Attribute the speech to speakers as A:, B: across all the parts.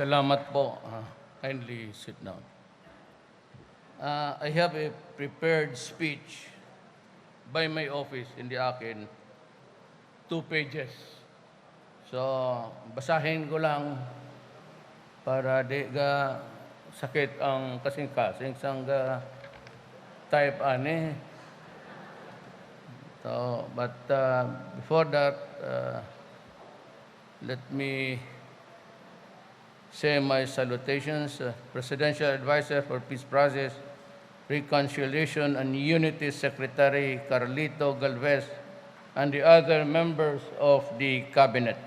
A: Salamat po. Kindly sit down. I have a prepared speech by my office in the akin, 2 pages. So, basahin ko lang para di ga sakit ang kasing-kasing sang type ani. So, but before that, let me say my salutations, Presidential Advisor for Peace Process, Reconciliation and Unity Secretary Carlito Galvez, and the other members of the Cabinet.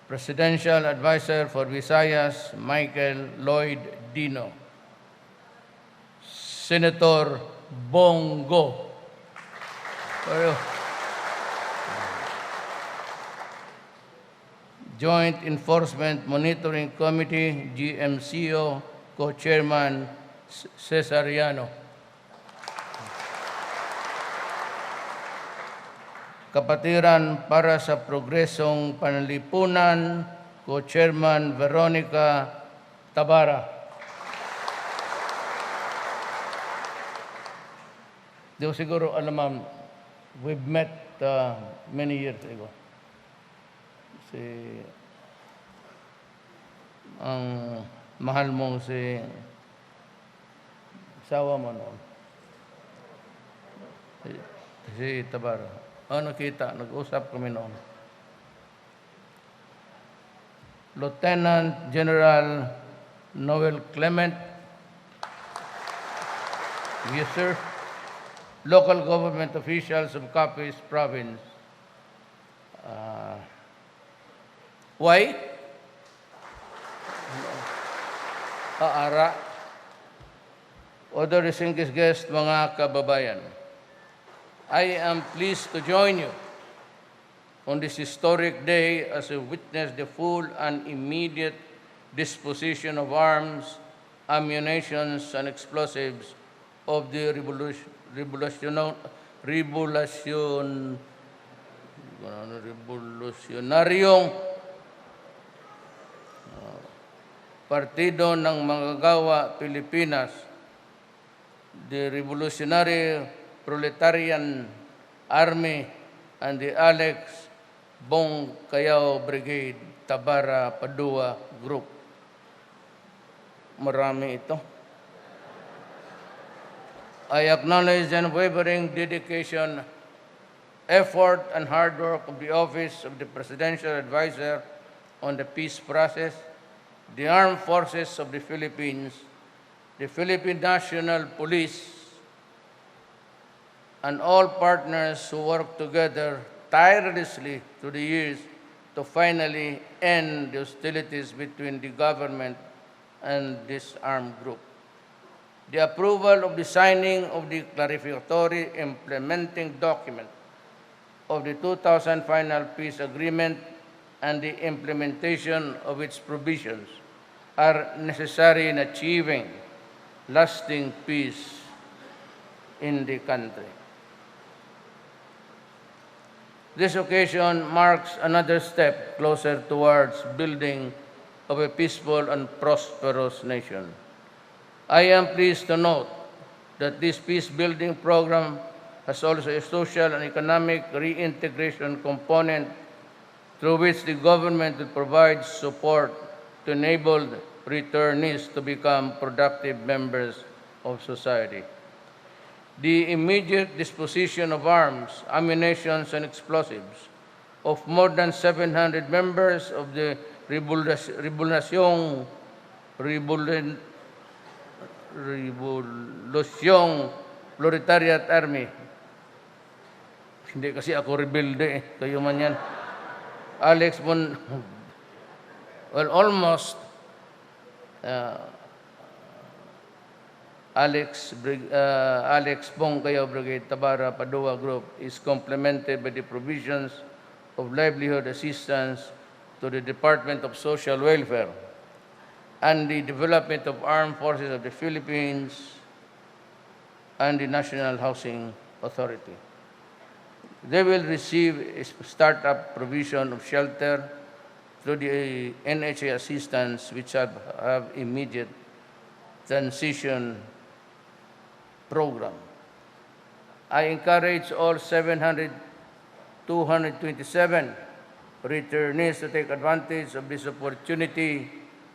A: Presidential Advisor for Visayas, Michael Lloyd Dino. Senator Bongo. Joint Enforcement Monitoring Committee, GMCO, Co-Chairman Cesariano. Kapatiran para sa Progresong Panlipunan, Co-Chairman Veronica Tabara. Di ko siguro alam, ma'am, we've met many years ago. Ang mahal mong sawa mo noon. Si Tabara. Nakita, nag-usap kami noon. Lieutenant General Noel Clement. Yes, sir. Local government officials of Capiz Province. Why? Aara. Other distinguished guests, mga kababayan, I am pleased to join you on this historic day as I witness the full and immediate disposition of arms, ammunitions, and explosives of the Rebolusyonaryong Partido ng Manggagawa, Pilipinas, the Revolutionary Proletarian Army, and the Boncayao Brigade, Tabara-Paduano Group. Marami ito. I acknowledge the unwavering dedication, effort, and hard work of the Office of the Presidential Advisor on the Peace Process, the Armed Forces of the Philippines, the Philippine National Police, and all partners who work together tirelessly through the years to finally end the hostilities between the government and this armed group. The approval of the signing of the clarificatory implementing document of the 2000 Final Peace Agreement and the implementation of its provisions are necessary in achieving lasting peace in the country. This occasion marks another step closer towards building of a peaceful and prosperous nation. I am pleased to note that this peace-building program has also a social and economic reintegration component through which the government will provide support to enable returnees to become productive members of society. The immediate disposition of arms, ammunition, and explosives of more than 700 members of the Rebolusyonaryong Proletarian Army. Hindi kasi ako rebelde kayo man yan. Almost Boncayao Brigade Tabara-Paduano Group is complemented by the provisions of livelihood assistance to the Department of Social Welfare and the development of Armed Forces of the Philippines and the National Housing Authority. They will receive a startup provision of shelter, through the NHA assistance, which have immediate transition program. I encourage all 227 returnees to take advantage of this opportunity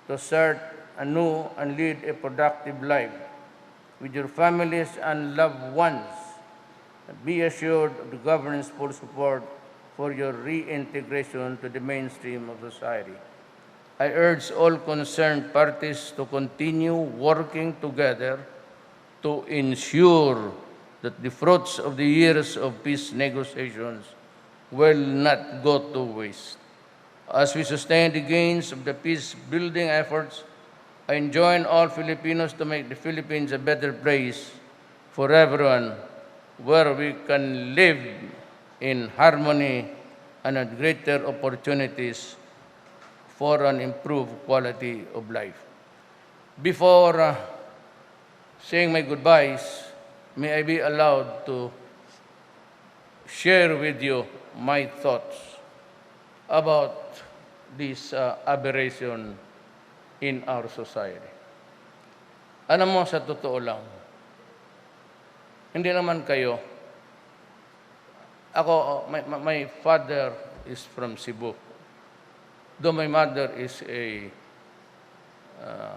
A: to start anew and lead a productive life with your families and loved ones. Be assured of the government's full support for your reintegration to the mainstream of society. I urge all concerned parties to continue working together to ensure that the fruits of the years of peace negotiations will not go to waste. As we sustain the gains of the peace-building efforts, I enjoin all Filipinos to make the Philippines a better place for everyone, where we can live in harmony and at greater opportunities for an improved quality of life. Before saying my goodbyes, may I be allowed to share with you my thoughts about this aberration in our society. Alam mo, sa totoo lang, hindi naman kayo, ako, my father is from Cebu, though my mother is a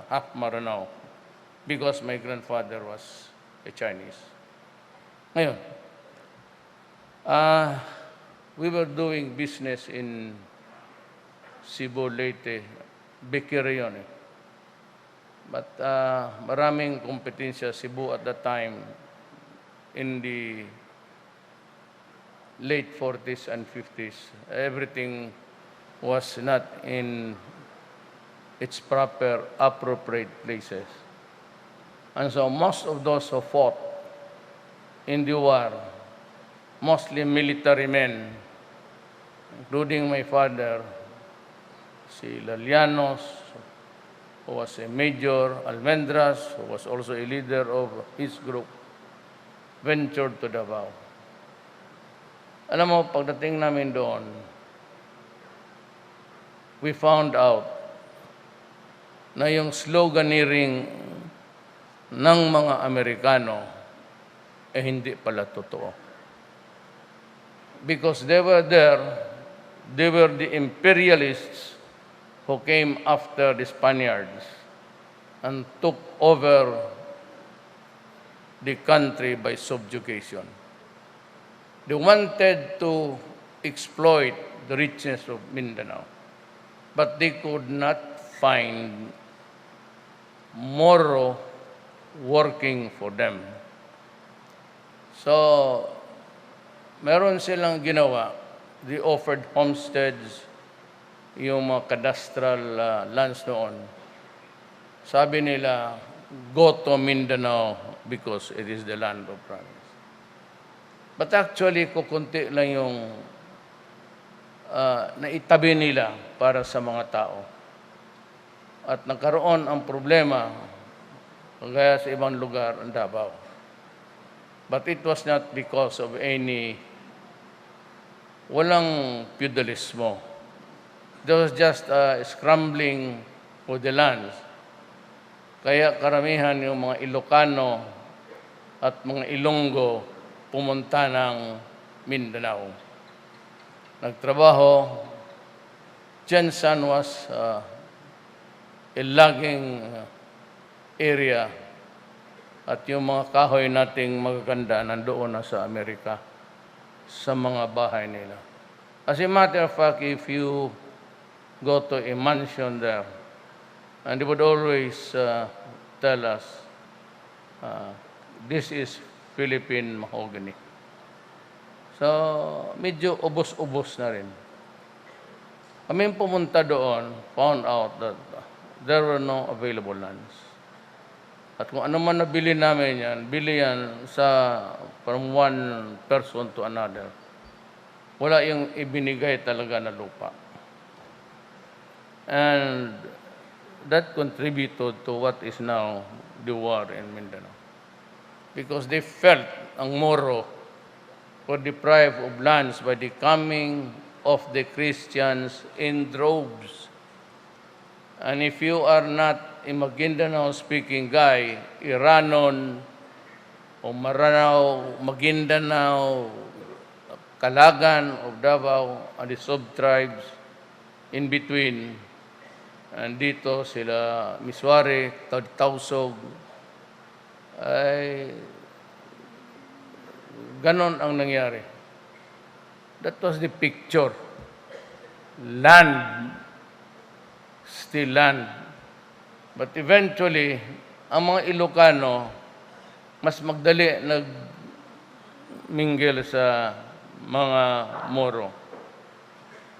A: half Maranao, because my grandfather was a Chinese. Ngayon, we were doing business in Cebu, Leyte, Becquereon. But maraming kompetensya Cebu at that time in the late 40s and 50s. Everything was not in its proper, appropriate places. And so most of those who fought in the war, mostly military men, including my father, si Lalianos, who was a major, Almendras, who was also a leader of his group, ventured to Davao. Alam mo, pagdating namin doon, we found out na yung sloganeering ng mga Amerikano hindi pala totoo. Because they were there, they were the imperialists who came after the Spaniards and took over the country by subjugation. They wanted to exploit the richness of Mindanao, but they could not find Moro working for them. So, meron silang ginawa. They offered homesteads, yung mga cadastral lands noon. Sabi nila, go to Mindanao because it is the land of promise. But actually, kukunti lang yung naitabi nila para sa mga tao. At nagkaroon ang problema kagaya sa ibang lugar ang Davao. But it was not because of walang feudalismo. There was just a scrambling for the lands. Kaya karamihan yung mga Ilocano at mga Ilonggo pumunta ng Mindanao. Nagtrabaho. Jensan was a lagging area. At yung mga kahoy nating magaganda nandoon na sa Amerika, sa mga bahay nila. As a matter of fact, if you go to a mansion there, and they would always tell us, this is Philippine mahogany. So, medyo ubos-ubos na rin. Kami pumunta doon, found out that there were no available lands. At kung ano man nabili namin yan, bili yan from one person to another. Wala yung ibinigay talaga na lupa. And that contributed to what is now the war in Mindanao. Because they felt ang Moro were deprived of lands by the coming of the Christians in droves. And if you are not a Maguindanao-speaking guy, Iranon, o Maranao, Maguindanao, Calagan of Davao, and the sub-tribes in between, and dito sila Miswari, Tausog, ay ganon ang nangyari. That was the picture. Land, still land. But eventually, ang mga Ilocano, mas magdali nag-mingle sa mga Moro.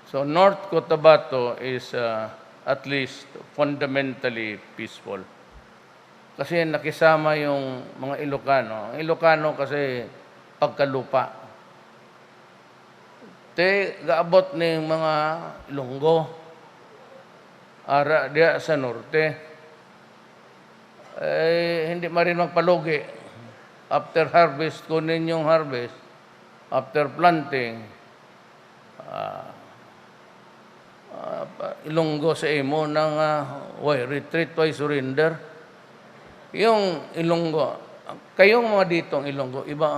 A: So North Cotabato is at least fundamentally peaceful. Kasi nakisama yung mga Ilocano. Ang Ilocano kasi pagkalupa. Gaabot ng mga Ilonggo, ara diya sa norte, hindi marin magpalugi. After harvest, kunin yung harvest. After planting, Ilonggo sa imo ng why retreat, why surrender. Yung Ilonggo, kayong mga ditong Ilonggo, iba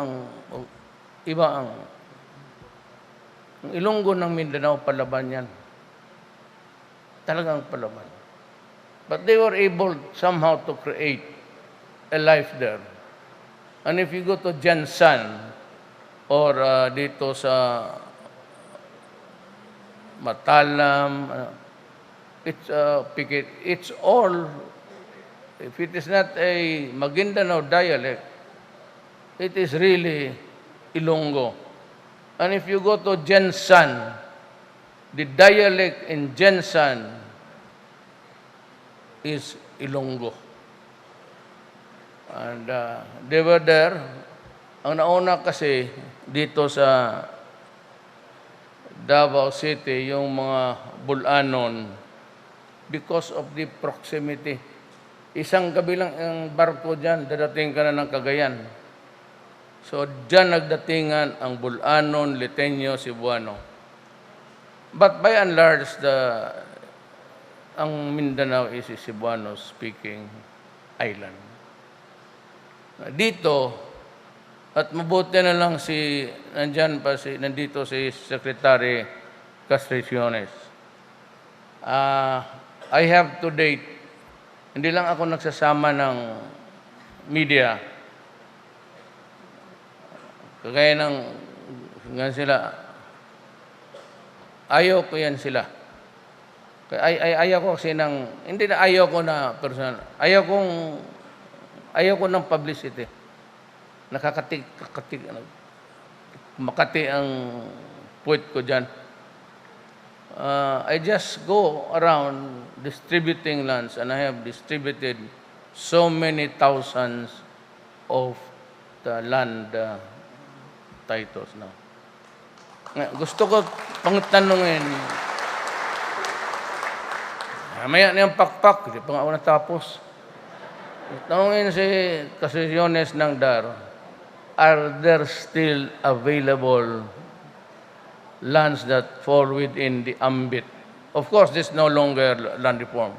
A: ang Ilonggo ng Mindanao, palaban yan. Talagang palaban. But they were able somehow to create a life there. And if you go to Jansan or dito sa Matalam, it's all, if it is not a Maguindanao dialect, it is really Ilonggo. And if you go to Jansan, the dialect in Jansan is Ilonggo. And they were there. Ang nauna kasi dito sa Davao City, yung mga Bulanon, because of the proximity. Isang gabi lang ang barko dyan, dadating ka na ng Cagayan. So, dyan nagdatingan ang Bulanon, Liteño, Cebuano. But by and large, ang Mindanao is a Cebuano-speaking island. Dito, at mabuti na lang nandito si Secretary Castriciones. I have to date, hindi lang ako nagsasama ng media, kagaya ng sila, ayaw ko yan sila. Ayaw ko kasi hindi na ayaw ko na personal. Ayaw ko ng publicity. Makati ang puwit ko dyan. I just go around distributing lands, and I have distributed so many thousands of the land titles now. Gusto ko pang tanungin, maya na yung pakpak, hindi pa nga ako natapos. Tanungin si Castriciones ng DAR, are there still available lands that fall within the ambit? Of course, this is no longer land reform.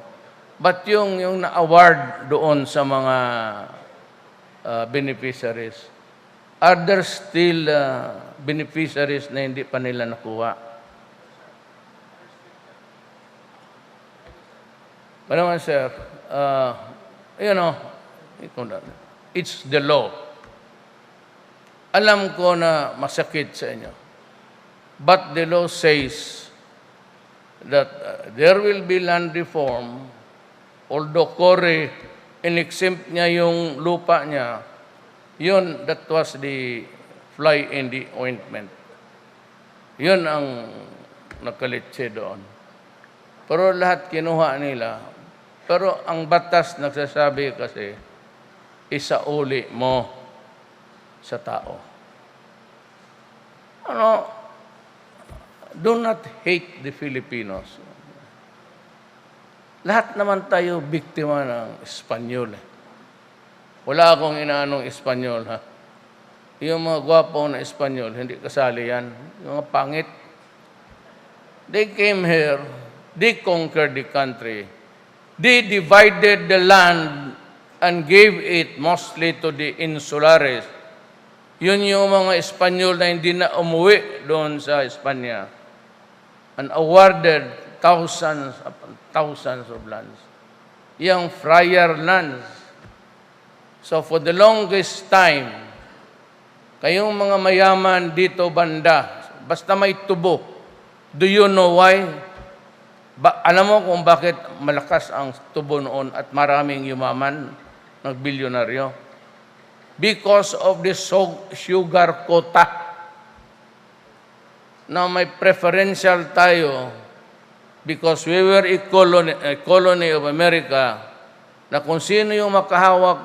A: But yung na-award doon sa mga beneficiaries, are there still beneficiaries na hindi pa nila nakuha? Ano nga, sir? It's the law. Alam ko na masakit sa inyo. But the law says that there will be land reform, although Cory, in-exempt niya yung lupa niya, yun, that was the fly in the ointment. Yun ang nakalitsye doon. Pero lahat kinuha nila. Pero ang batas nagsasabi kasi, isauli mo sa tao. Do not hate the Filipinos. Lahat naman tayo biktima ng Espanyol. Wala akong inaanong Espanyol, ha? Yung mga gwapo na Espanyol, hindi kasali yan. Yung mga pangit. They came here, they conquered the country, They divided the land and gave it mostly to the insulares. Yun yung mga Espanyol na hindi na umuwi doon sa Espanya and awarded thousands upon thousands of lands. Yung friar lands. So for the longest time, kayong mga mayaman dito banda, basta may tubo. Do you know why? Alam mo kung bakit malakas ang tubo noon at maraming yumaman, nagbilyonaryo? Because of the sugar quota. Na may preferential tayo because we were a colony of America na kung sino yung makahawak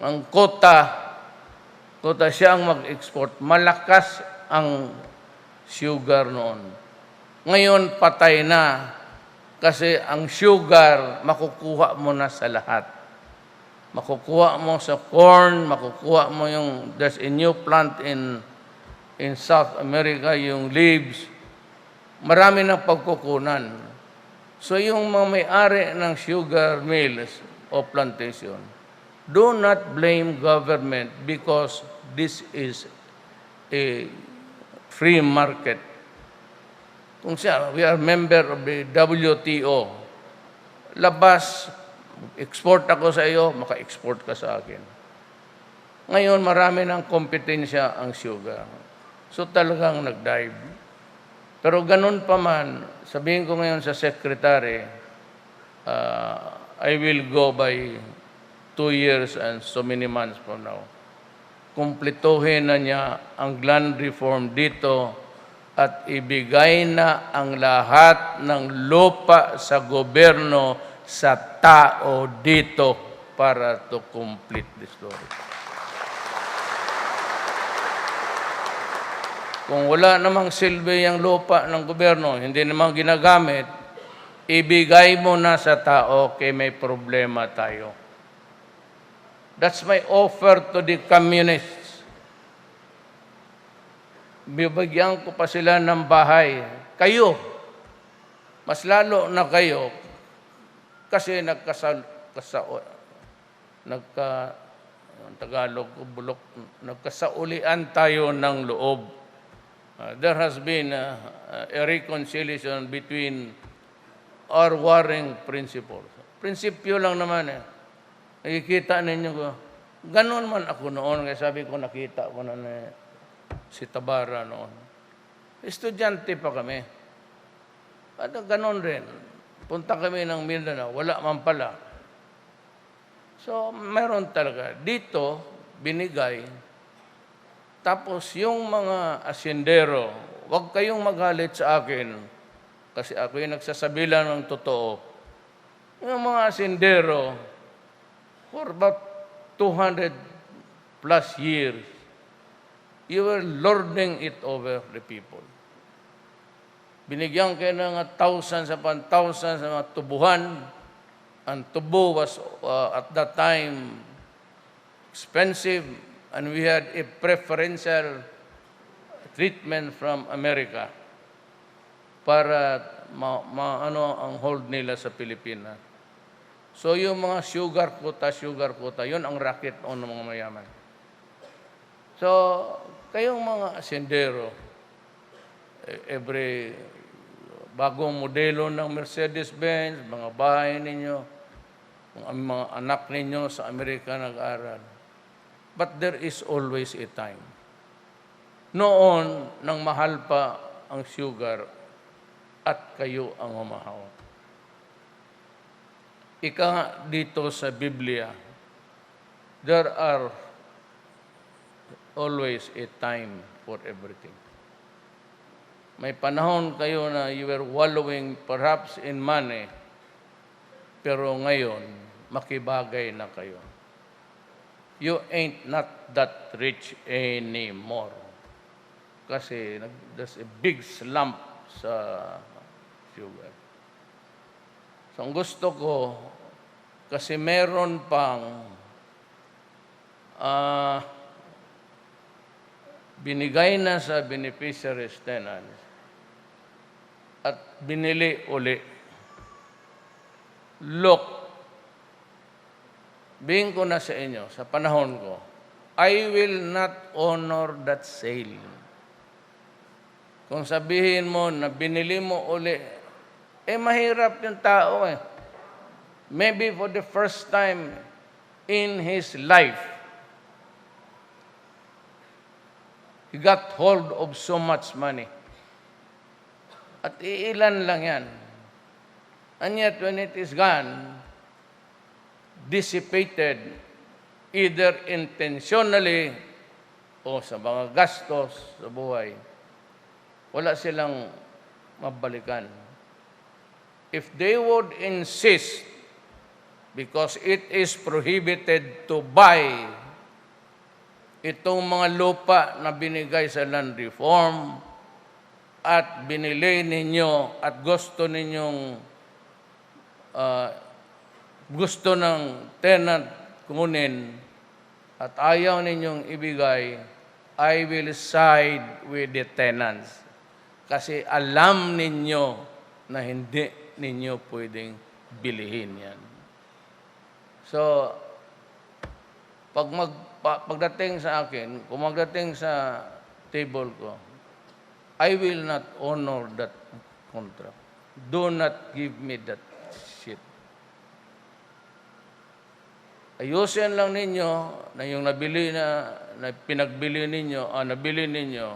A: ng quota siya ang mag-export. Malakas ang sugar noon. Ngayon, patay na. Kasi ang sugar, makukuha mo na sa lahat. Makukuha mo sa corn, makukuha mo there's a new plant in South America, yung leaves. Marami ng pagkukunan. So yung mga may-ari ng sugar mills o plantation, do not blame government because this is a free market. Kung siya, we are member of the WTO. Labas, export ako sa iyo, maka-export ka sa akin. Ngayon, marami ng kompetensya ang sugar. So talagang nag-dive. Pero ganun pa man, sabihin ko ngayon sa secretary, I will go by 2 years and so many months from now. Kumplituhin na niya ang land reform dito at ibigay na ang lahat ng lupa sa gobyerno sa tao dito para to complete the story. Kung wala namang silbi ang lupa ng gobyerno, hindi namang ginagamit, ibigay mo na sa tao kay may problema tayo. That's my offer to the communists. Bibigyan ko pa sila ng bahay. Kayo, mas lalo na kayo, kasi nagkasaulian tayo ng loob. There has been a reconciliation between our warring principles. Prinsipyo lang naman eh. Nakikita ninyo ko. Ganon man ako noon. Kaya sabi ko, nakita ko na si Tabara noon. Estudyante pa kami. At ganon rin. Punta kami ng Mindanao. Wala man pala. So, meron talaga. Dito, binigay. Tapos, yung mga asyendero, huwag kayong magalit sa akin. Kasi ako yung nagsasabi lang ng totoo. Yung mga asyendero, for about 200 plus years, you were lording it over the people. Binigyan kayo ng thousands upon thousands ng mga tubuhan. And tubo was at that time expensive and we had a preferential treatment from America para ano ang hold nila sa Pilipinas. So yung mga sugar quota, yun ang racket ng mga mayaman. So, kayong mga asendero, every bagong modelo ng Mercedes-Benz, mga bahay ninyo, mga anak ninyo sa Amerika nag-aral. But there is always a time. Noon, nang mahal pa ang sugar at kayo ang humahawak. Ika nga dito sa Biblia, there are always a time for everything. May panahon kayo na you were wallowing perhaps in money, pero ngayon, makibagay na kayo. You ain't not that rich anymore. Kasi there's a big slump sa sugar. So, ang gusto ko, kasi meron pang binigay na sa beneficiaries tenants at binili uli. Look, bing ko na sa inyo, sa panahon ko, I will not honor that sale. Kung sabihin mo na binili mo uli, mahirap yung tao eh. Maybe for the first time in his life, he got hold of so much money. At iilan lang yan. And yet, when it is gone, dissipated, either intentionally o sa mga gastos sa buhay, wala silang mabalikan. If they would insist, because it is prohibited to buy itong mga lupa na binigay sa land reform at binili ninyo at gusto ninyong gusto ng tenant kunin at ayaw ninyong ibigay, I will side with the tenants. Kasi alam ninyo na hindi ninyo pwedeng bilihin yan. So, pagdating sa akin, kung magdating sa table ko, I will not honor that contract. Do not give me that shit. Ayusin lang ninyo na yung nabili na pinagbili ninyo, nabili ninyo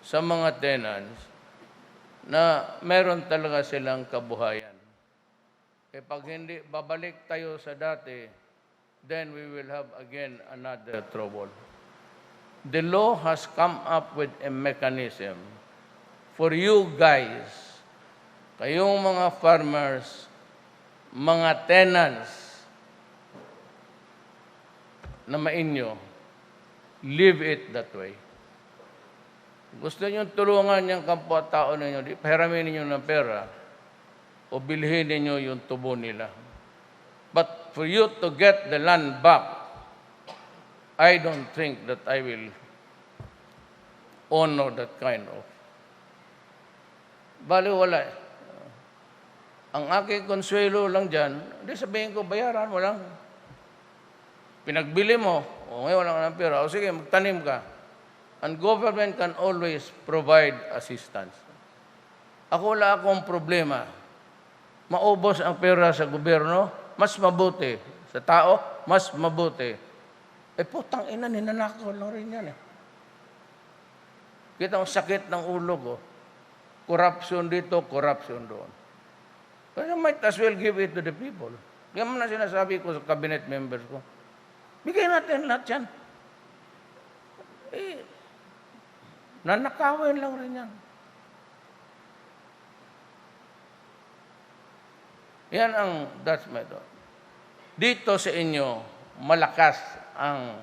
A: sa mga tenants na meron talaga silang kabuhayan. Pag hindi babalik tayo sa dati, then we will have again another trouble. The law has come up with a mechanism for you guys, kayong mga farmers, mga tenants, na mainyo, leave it that way. Gusto nyo tulungan yung kapwa-tao ninyo, pahiramin ninyo ng pera, o bilhin ninyo yung tubo nila. But for you to get the land back, I don't think that I will honor that kind of. Baliwala. Ang aking konsuelo lang dyan, hindi sabihin ko, bayaran mo lang. Pinagbili mo, ngayon wala ka ng pera, o sige, magtanim ka. And government can always provide assistance. Ako wala akong problema. Maubos ang pera sa gobyerno, mas mabuti. Sa tao, mas mabuti. Putang ina, ninanakaw lang rin yan eh. Kita ang sakit ng ulo ko. Corruption dito, corruption doon. But you might as well give it to the people. Yan mo na sinasabi ko sa cabinet members ko. Bigay natin lahat yan. Nanakawin lang rin yan. Yan ang Dutch method. Dito sa inyo, malakas ang...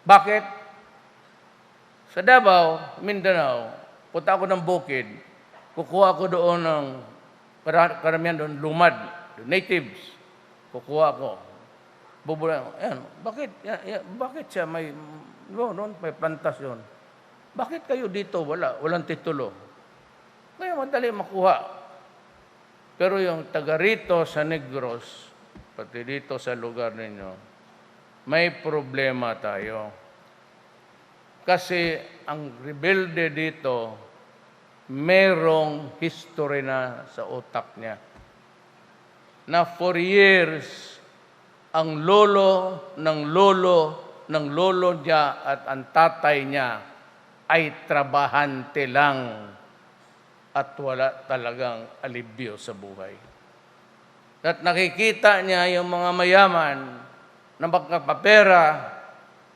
A: Bakit? Sa Davao, Mindanao, punta ako ng bukid, kukuha ko doon ng karamihan doon, lumad, natives. Kukuha ko. Bubula, ayan, bakit siya may, noon may plantasyon. Bakit kayo dito walang titulo? Kaya madali makuha. Pero yung taga rito sa Negros, pati dito sa lugar ninyo, may problema tayo. Kasi ang rebelde dito, merong history na sa utak niya. Na for years, ang lolo ng lolo niya at ang tatay niya ay trabahante lang at wala talagang alibyo sa buhay. At nakikita niya yung mga mayaman na magkapapera,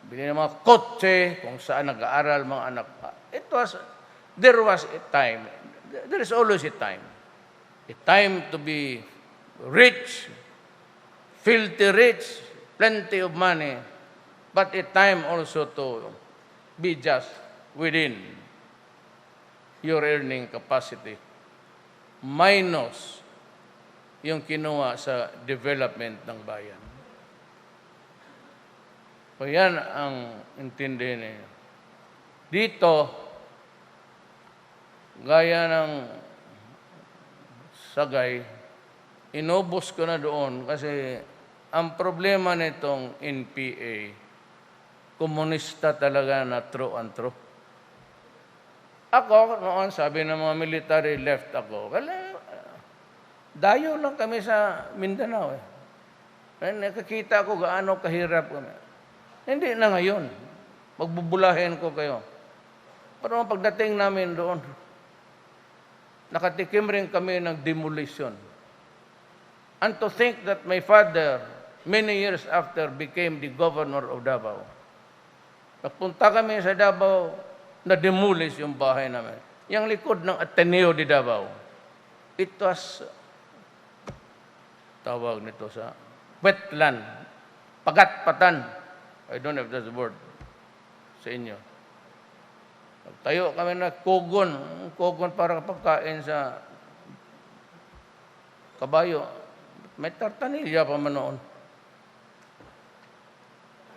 A: bili ng mga kotse, kung saan nag-aaral mga anak. There was a time, there is always a time to be rich, filthy rich, plenty of money, but a time also to be just within your earning capacity, minus yung kinuha sa development ng bayan. So yan ang intindihin niyo. Dito, gaya ng sagay, inubos ko na doon kasi ang problema nitong NPA, komunista talaga na true and true. Ako, noon, sabi ng mga military, left ako. Dayo lang kami sa Mindanao. Nakakita ko gaano kahirap kami. Hindi na ngayon. Magbubulahin ko kayo. Pero pagdating namin doon, nakatikim rin kami ng demolition. And to think that my father, many years after, became the governor of Davao. Napunta kami sa Davao, na-demolish yung bahay namin. Yung likod ng Ateneo de Davao. It was, tawag nito sa, wetland, pagat-patan. I don't know if that's the word sa inyo. Tayo kami na kugon para pagkain sa kabayo. May tartanilya pa man noon.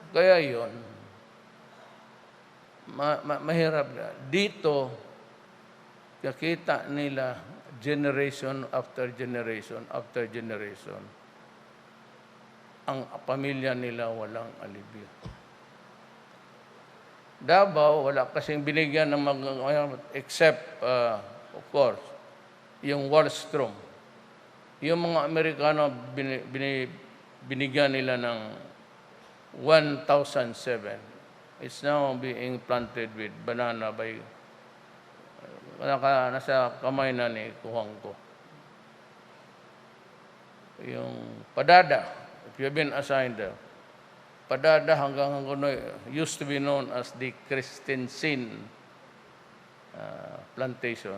A: Kaya yun, mahirap na. Dito, kakita nila generation after generation after generation. Ang pamilya nila walang alibyo. Davao, wala kasing binigyan ng except, of course, yung Wallstrom. Yung mga Amerikano, binigyan nila ng 1,007. It's now being planted with banana by, nasa kamay na ni Kuhang ko. Yung Padada, if you've been assigned there, Padada hanggang used to be known as the Christensen plantation.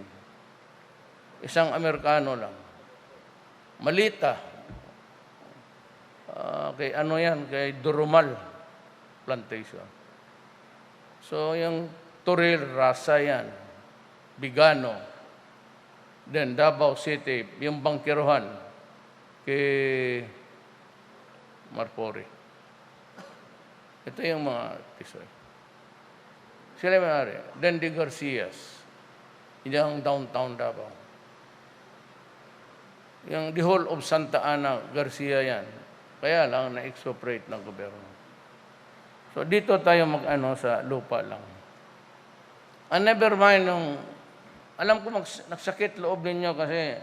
A: Isang Amerikano lang. Malita. Kay ano yan? Kay Durumal plantation. So, yung Turil, Rasa yan. Bigano. Then, Davao City, yung Bangkiruhan kay Marpori. Ito yung mga tisoy. Sila may-ari. Then the Garcias. Yung downtown Davao. Yung the whole of Santa Ana, Garcia yan. Kaya lang na-expropriate ng gobyerno. So dito tayo mag-ano sa lupa lang. And never mind alam ko nagsakit loob ninyo kasi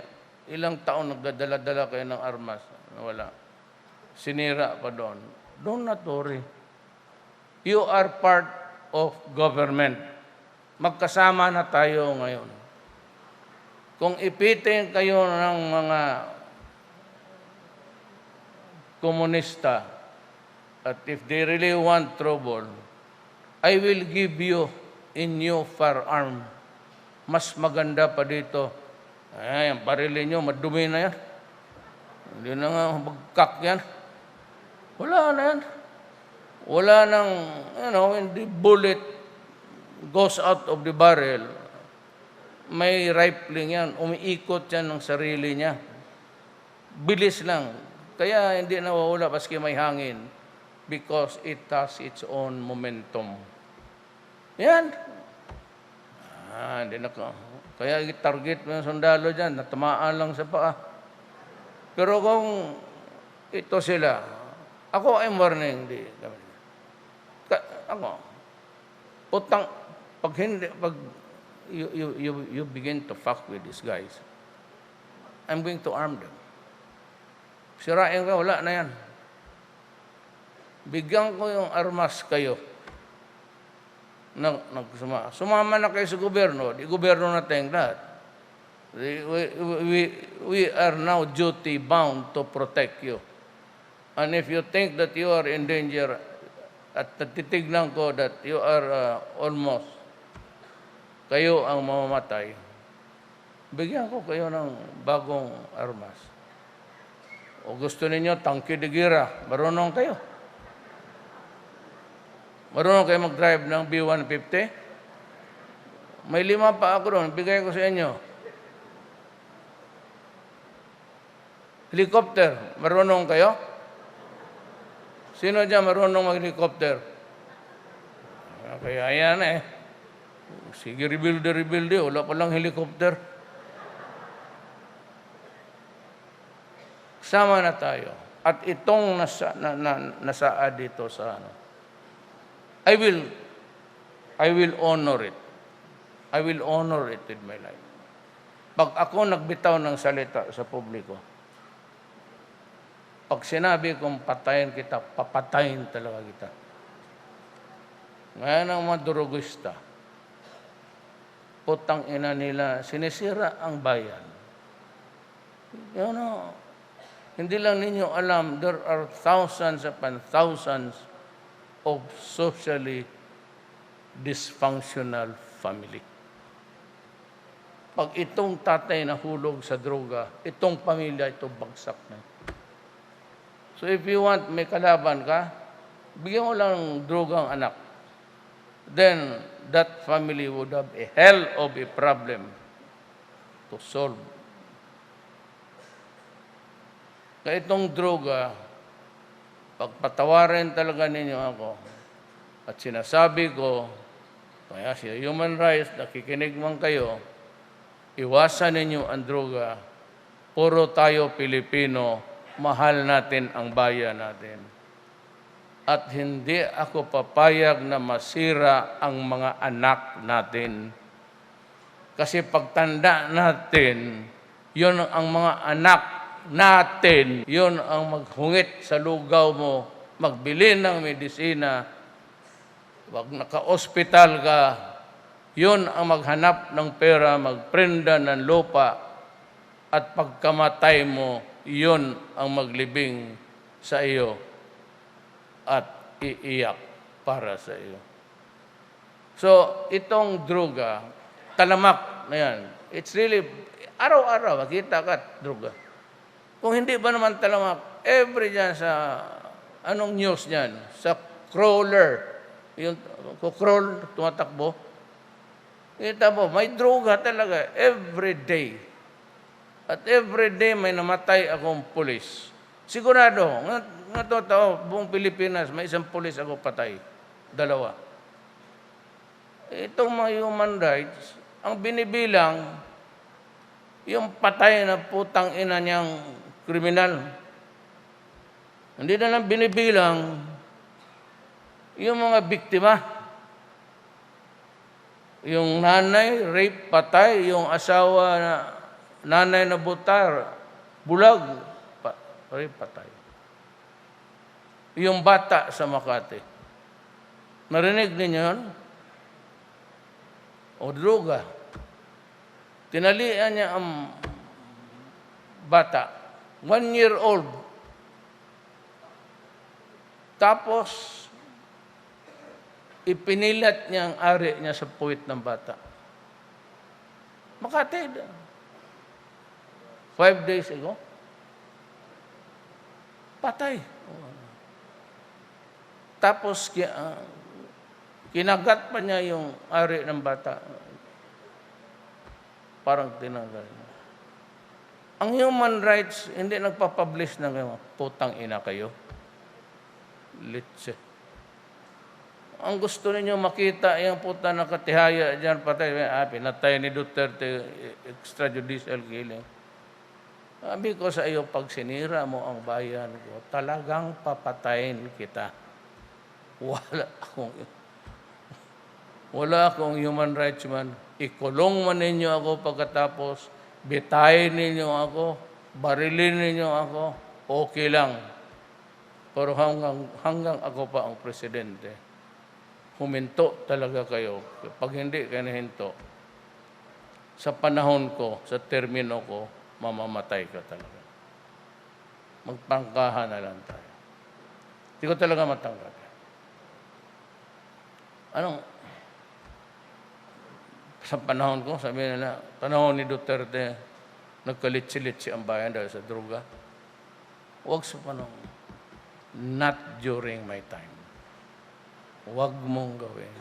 A: ilang taon nagdadala-dala kayo ng armas. Wala. Sinira pa doon. Do not worry. You are part of government. Magkasama na tayo ngayon. Kung ipitin kayo ng mga komunista, at if they really want trouble, I will give you a new firearm. Mas maganda pa dito. Ay, ang barili nyo, madumi na yan. Hindi na nga magkak yan. Wala na yan. Wala nang, when the bullet goes out of the barrel, may rifling yan, umiikot yan ng sarili niya. Bilis lang. Kaya hindi nawawala paski may hangin because it has its own momentum. Yan. Hindi na ka. Kaya target mo yung sundalo dyan, natamaan lang sa paa. Pero kung ito sila, ako ay warning, hindi kami. Ako, pag you begin to fuck with these guys, I'm going to arm them. Sirain ka, wala na yan. Bigyan ko yung armas kayo. Sumama na kayo sa gobyerno, di gobyerno na tayong lahat. We are now duty bound to protect you. And if you think that you are in danger, at natitignan ko that you are almost, kayo ang mamamatay, bigyan ko kayo ng bagong armas. O gusto ninyo, tangke de gira, marunong kayo. Marunong kayo mag-drive ng B-150? May 5 pa ako doon, bigay ko sa inyo. Helicopter, marunong kayo? Sino dyan marunong mag-helicopter? Kaya yan Sige, rebuild, wala palang helicopter. sama na tayo. At itong nasaad dito sa ano, I will honor it. I will honor it with my life. Pag ako nagbitaw ng salita sa publiko, pag sinabi kong patayin kita, papatayin talaga kita. Ngayon ang mga durugista, putang ina nila, sinisira ang bayan. You know, hindi lang ninyo alam, there are thousands upon thousands of socially dysfunctional family. Pag itong tatay nahulog sa droga, itong pamilya, ito bagsak na. So if you want, may kalaban ka, bigyan mo lang ng droga ang anak. Then, that family would have a hell of a problem to solve. Kaya itong droga, pagpatawarin talaga ninyo ako, at sinasabi ko, kaya si human rights, nakikinig man kayo, iwasan ninyo ang droga, puro tayo Pilipino, mahal natin ang bayan natin. At hindi ako papayag na masira ang mga anak natin. Kasi pagtanda natin, yun ang mga anak natin, yun ang maghungit sa lugaw mo, magbili ng medisina, wag naka-ospital ka, yun ang maghanap ng pera, magprenda ng lupa, at pagkamatay mo, yun ang maglibing sa iyo at iiyak para sa iyo. So, itong droga, talamak na yan. It's really, araw-araw, makita ka, droga. Kung hindi ba naman talamak, every dyan sa, anong news niyan? Sa crawler, yung crawl, tumatakbo. Kita mo, may droga talaga, every day. At every day may namatay akong pulis. Sigurado, nga totoo, buong Pilipinas, may isang pulis ako patay. 2. Itong mga human rights, ang binibilang, yung patay na putang ina niyang kriminal. Hindi na lang binibilang yung mga biktima. Yung nanay, rape, patay. Yung asawa na nanay na butar, bulag, rape, patay. Yung bata sa Makati. Narinig ninyo yun? O droga. Tinalian niya ang bata. 1-year-old. Tapos, ipinilat niya ang ari niya sa puwit ng bata. Makati. 5 days ago. Patay. Tapos, kinagat pa niya yung ari ng bata. Parang tinanggal niya. Ang human rights, hindi nagpapublish ng putang ina kayo. Litse. Ang gusto ninyo makita, yung puta na katihaya dyan, patay, pinatay ni Duterte, extrajudicial killing. Sabi ko sa iyo, pag sinira mo ang bayan ko, talagang papatayin kita. Wala akong human rights man. Ikulong man ninyo ako pagkatapos, bitayin ninyo ako, barilin ninyo ako, okay lang. Pero hanggang ako pa ang presidente, huminto talaga kayo. Pag hindi kayo nahinto, sa panahon ko, sa termino ko, mamamatay ka talaga. Magpangkahan na lang tayo. Hindi ko talaga matanggap. Sa panahon ko, sabi nila, panahon ni Duterte, nagkalitsi-litsi ang bayan dahil sa droga. Huwag sa panahon. Not during my time. Huwag mong gawin.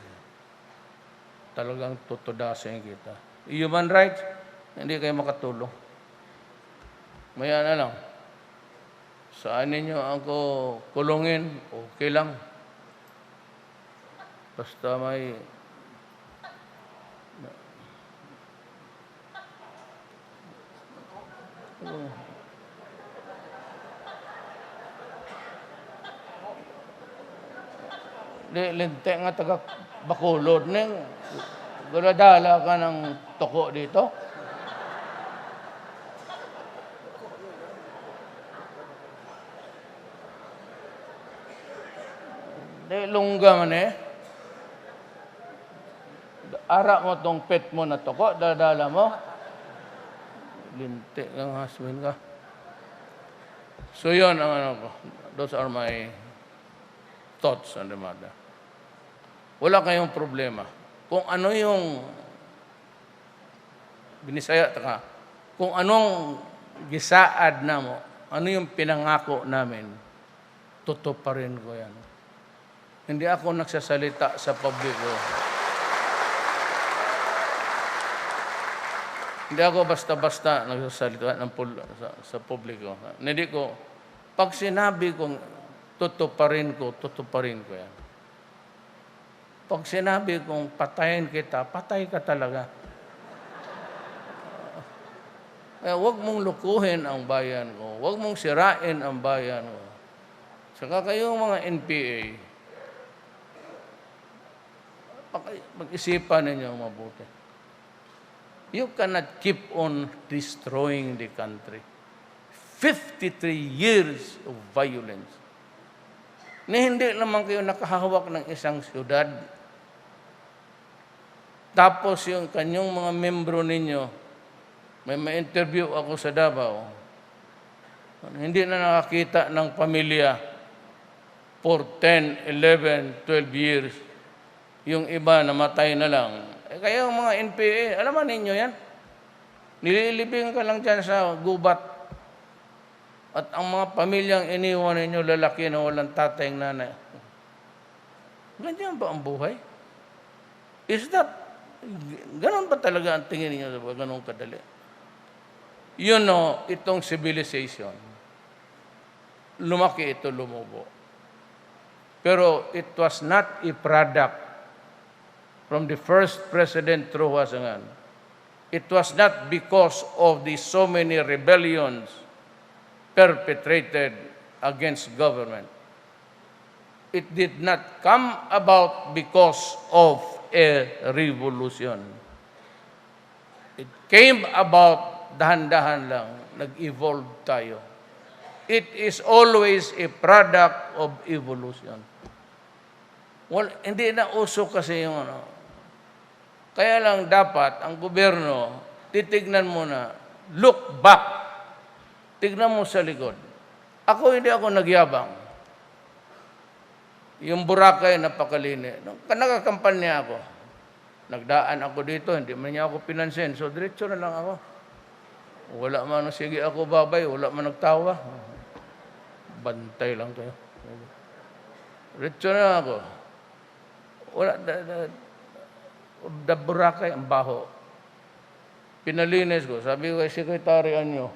A: Talagang tutudasin kita. Human rights, hindi kayo makatulong. Maya na lang. Saan ninyo ako kulungin, okay lang. Basta may Linte nga taga Bacolod. Neng, guladala ka ng toko dito. Lungga man eh. Ara mo tong pet mo na toko, dadala mo. Linti kang hasmin ka. So yun ang ano ko. Those are my thoughts on the matter. Wala kayong problema. Kung ano yung binisaya ka, kung anong gisaad na mo, ano yung pinangako namin, tutuparin ko yan. Hindi ako nagsasalita sa publiko. Hindi ako basta-basta nagsasalita sa publiko. Hindi ko, pag sinabi kong tutuparin ko yan. Pag sinabi kong patayin kita, patay ka talaga. Huwag mong lukuhin ang bayan ko. Huwag mong sirain ang bayan ko. Saka kayong mga NPA, mag-isipan ninyo mabuti. You cannot keep on destroying the country. 53 years of violence. Hindi naman kayo nakahawak ng isang syudad. Tapos yung kanyang mga membro ninyo, may ma-interview ako sa Davao, hindi na nakakita ng pamilya for 10, 11, 12 years. Yung iba namatay na lang. Kaya yung mga NPA, alam ninyo yan? Nililibing ka lang dyan sa gubat. At ang mga pamilyang iniwan ninyo, lalaki na walang tatay ng nanay. Ganyan ba ang buhay? Is that, ganon ba talaga ang tingin ninyo? Ganon kadali? You know, itong civilization, lumaki ito, lumubo. Pero it was not a product from the first President Truhasangan. It was not because of the so many rebellions perpetrated against government. It did not come about because of a revolution. It came about dahan-dahan lang, nag-evolve tayo. It is always a product of evolution. Well, hindi na uso kasi yung ano. Kaya lang dapat ang gobyerno, titignan mo na, look back. Tignan mo sa likod. Hindi ako nagyabang. Yung Boracay, napakalini. Nagkakampanya ako. Nagdaan ako dito, hindi man niya ako pinansin. So, diretso na lang ako. Wala man, sige ako babay, wala man nagtawa. Bantay lang tayo. Diretso na ako. Wala, Boracay, ang baho. Pinalinis ko. Sabi ko kay Secretary Anyo,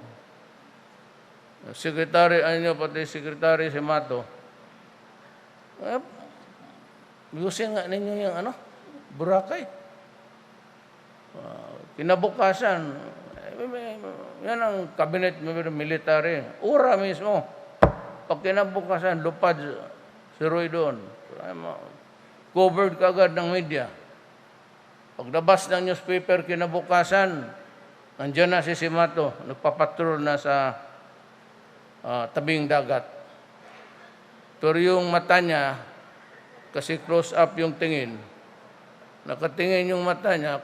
A: pati Secretary si Mato, ayusin nga ninyo yung Boracay. Kinabukasan, yan ang cabinet military. Ura mismo. Pag kinabukasan, lupad si Roy doon. Covered kagad ng media. Paglabas ng newspaper kinabukasan, nandiyan na si Simato, nagpapatrol na sa tabing dagat. Pero yung mata niya, kasi close up yung tingin, nakatingin yung mata niya,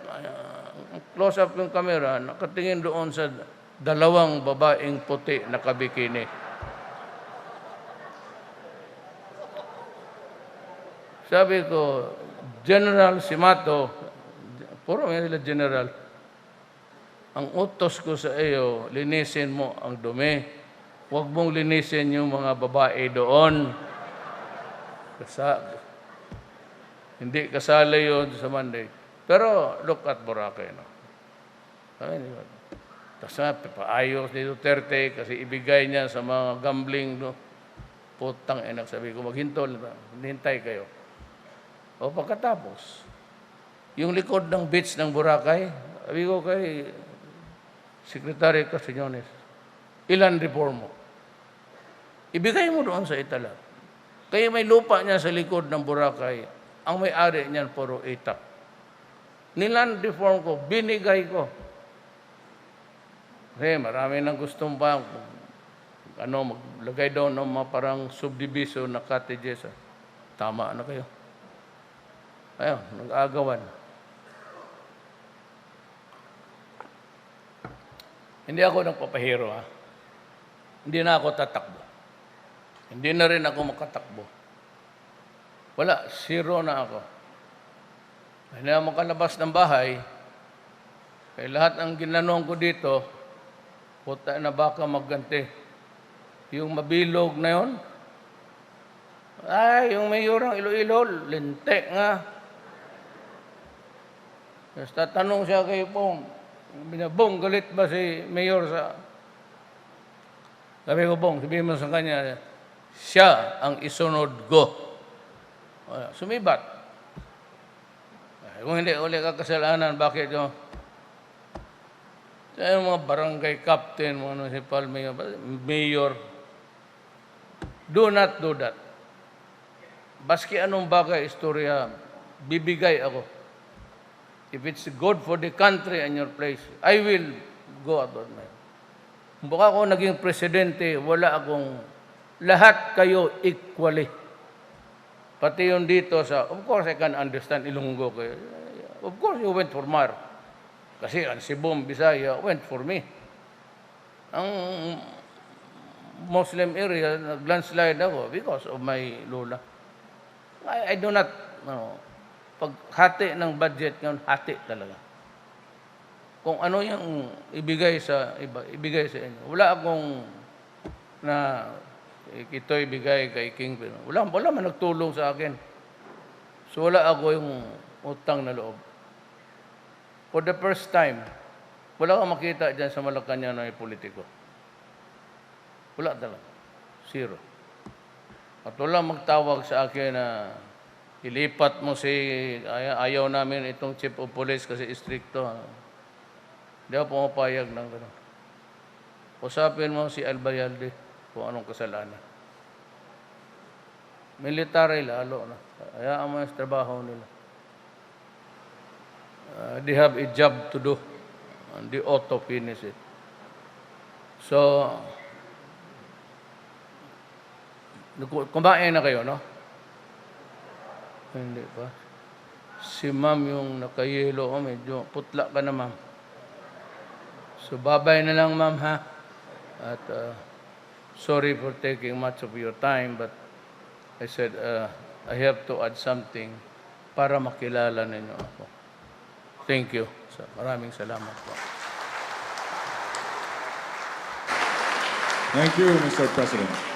A: close up yung camera, nakatingin doon sa dalawang babaeng puti na kabikini. Sabi ko, General Simato, puro may nila general, ang utos ko sa iyo, linisin mo ang dumi. Huwag mong linisin yung mga babae doon. Hindi kasali yun sa Monday. Pero look at Boracay. No? Tapos paayos ni Duterte kasi ibigay niya sa mga gambling. No? Putang enak, sabi ko, maghintol. Hintay kayo. O pagkatapos, yung likod ng beach ng Boracay, sabi ko kay Secretary Castiñones, ilan reform mo? Ibigay mo doon sa Italag. Kaya may lupa niya sa likod ng Boracay. Ang may-ari niyan, puro itak. Niland reform ko, binigay ko. Kasi marami nang gustong pa, maglagay daw ng mga parang subdivision na cottages. Tama na kayo. Ayun, nag-aagawan. Hindi ako nagpapahiro, ha? Hindi na ako tatakbo. Hindi na rin ako makatakbo. Wala, zero na ako. Hindi na makalabas ng bahay. Kaya lahat ng ginanong ko dito, puta na baka magganti. Yung mabilog na yon, ay, yung mayor ng Iloilo, lintik nga. Tapos tatanong siya kay Bong, Bong, galit ba si mayor sa... Sabi ko, Bong, sabihin mo sa kanya, siya ang isunod ko. Sumibat. Kung hindi uli ka kasalanan, bakit yung... Yung mga barangay captain, mga municipal mayor, do not do that. Baski anong bagay, istorya, bibigay ako. If it's good for the country and your place, I will go about my... Baka ako naging presidente, wala akong... Lahat kayo equally. Pati yung dito sa... Of course, I can understand Ilonggo kayo. Of course, you went for Mar. Kasi ang Cebu, Bisaya, went for me. Ang Muslim area, nag-landslide ako because of my lola. I do not, paghati ng budget ngayon, hati talaga. Kung ano yung ibigay sa iba, ibigay sa inyo. Wala akong na ito ibigay kay King. Wala man nagtulong sa akin. So wala ako yung utang na loob. For the first time, wala kang makita dyan sa Malacanang na politiko. Wala talaga. Zero. At wala magtawag sa akin na ilipat mo si, ayaw namin itong chief of police kasi istrikto. Hindi ako pumapayag ng gano'n. Usapin mo si Albayalde kung anong kasalanan. Military lalo na. Hayaan mo yung trabaho nila. They have a job to do. And they ought to finish it. So, kumain na kayo, no? Hindi pa. Si ma'am yung nakayelo, medyo putla ka na, ma'am. So, babay na lang, ma'am, ha? At sorry for taking much of your time, but I said, I have to add something para makilala ninyo ako. Thank you. So, maraming salamat po.
B: Thank you, Mr. President.